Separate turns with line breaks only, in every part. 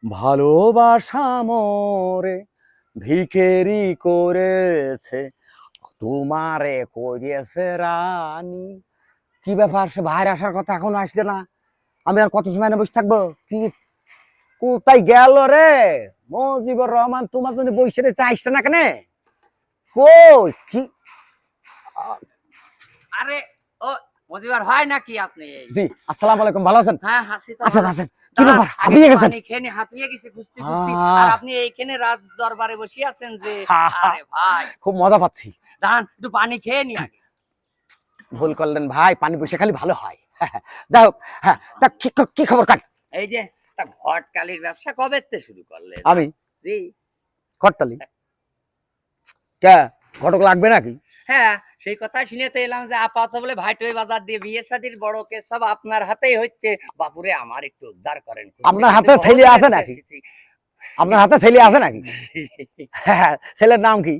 ভালোবাসা মোরে ভিখেরি করেছে, তোমারে করেছে রানী। কি ব্যাপার, সে ভাইয়ের আসার কথা এখনো আসছে না? আমি আর কত সময় না বসে থাকবো? কি কোথায় গেল রে মজিবুর রহমান? তোমার জন্য বসে রেছে, আসছে না কেন? কই কি?
আরে ও মজিবার হয় নাকি আপনি?
জি, আসসালামু আলাইকুম, ভালো আছেন?
হ্যাঁ হাসি তো
আসেন
ভালো।
আসেন। কি ব্যাপার, হাঁপিয়ে গেছেন?
এখানে হাঁপিয়ে গেছে খুঁজতে খুঁজতে, আর
আহ,
আপনি এইখানে রাজ দরবারে বসে আছেন যে।
আহা,
আরে ভাই
খুব মজা পাচ্ছি।
দাঁড়ান একটু পানি খেয়ে নি আগে।
ভুল করলেন ভাই, পানি বসে খালি ভালো হয়। যাই হোক, হ্যাঁ, তা কি খবর কাট?
এই যে তা ঘটকালির ব্যবসা কবে থেকে শুরু করলেন?
আমি
জি
করতালি কে? ঘটক লাগবে নাকি?
হ্যাঁ, সেই কথা শুনে তো এলাম যে আপাতত বলে ভাইটই বাজার দিয়ে বিয়ে শাদির বড় কেস সব আপনার হাতেই হচ্ছে। বাপুরে আমার একটু উদ্ধার করেন।
আপনার হাতে ছেলে আছে নাকি? আপনার হাতে ছেলে আছে নাকি? ছেলের নাম কি?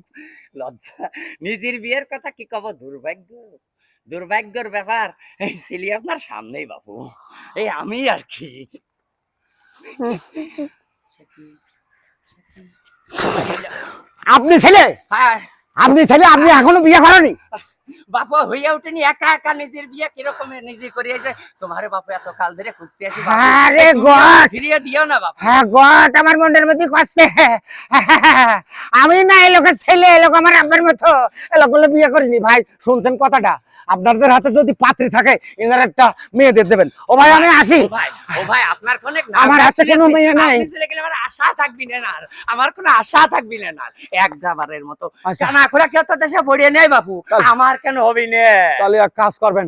লজ্জা, নিজের বিয়ের কথা কি কব, দুর্ভাগ্য দুর্ভাগ্যের ব্যাপার। এই ছেলে আপনার সামনেই বাপু, এই আমি আর কি।
আপনি ছেলে?
হ্যাঁ
আপনি ছেলে? আপনি এখনো বিয়ে করেনি?
বাপু হইয়া উঠেনি, একা একা নিজের বিয়ে কিরকম নিজে করিয়ে যে তোমারে বাপু এত কাল ধরে খুঁজতে আছি।
আরে গড,
ফিরিয়ে দিও না বাপু।
হ্যাঁ গড, আমার মনের মধ্যে কষ্টে। আমি না এই লোকের ছেলে, এই লোক আমার আব্বার মতো। এই লোকগুলো বিয়ে করিনি ভাই। শুনছেন কথাটা? আপনাদের হাতে যদি পাত্রী থাকে, এনার একটা মেয়ে দিয়ে দেবেন। ও ভাই আমি আসি।
ও ভাই আপনার অনেক
আমার হাতে কোনো মেয়ে নাই।
আমার আশা থাকবি না আর, আমার কোনো আশা থাকবি না আর, এক ডাবারের মতো
আচ্ছা।
জানা করে কেউ তো দেশে পড়িয়ে নেই বাপু, আমার কেন হবি না?
তাহলে এক কাজ করবেন,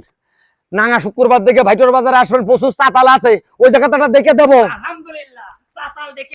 নাঙ্গা শুক্রবার দিকে ভাইটোর বাজারে আসবেন, প্রচুর চাতাল আছে, ওই জায়গাটা দেখে দেবো।
আলহামদুলিল্লাহ চাতাল দেখে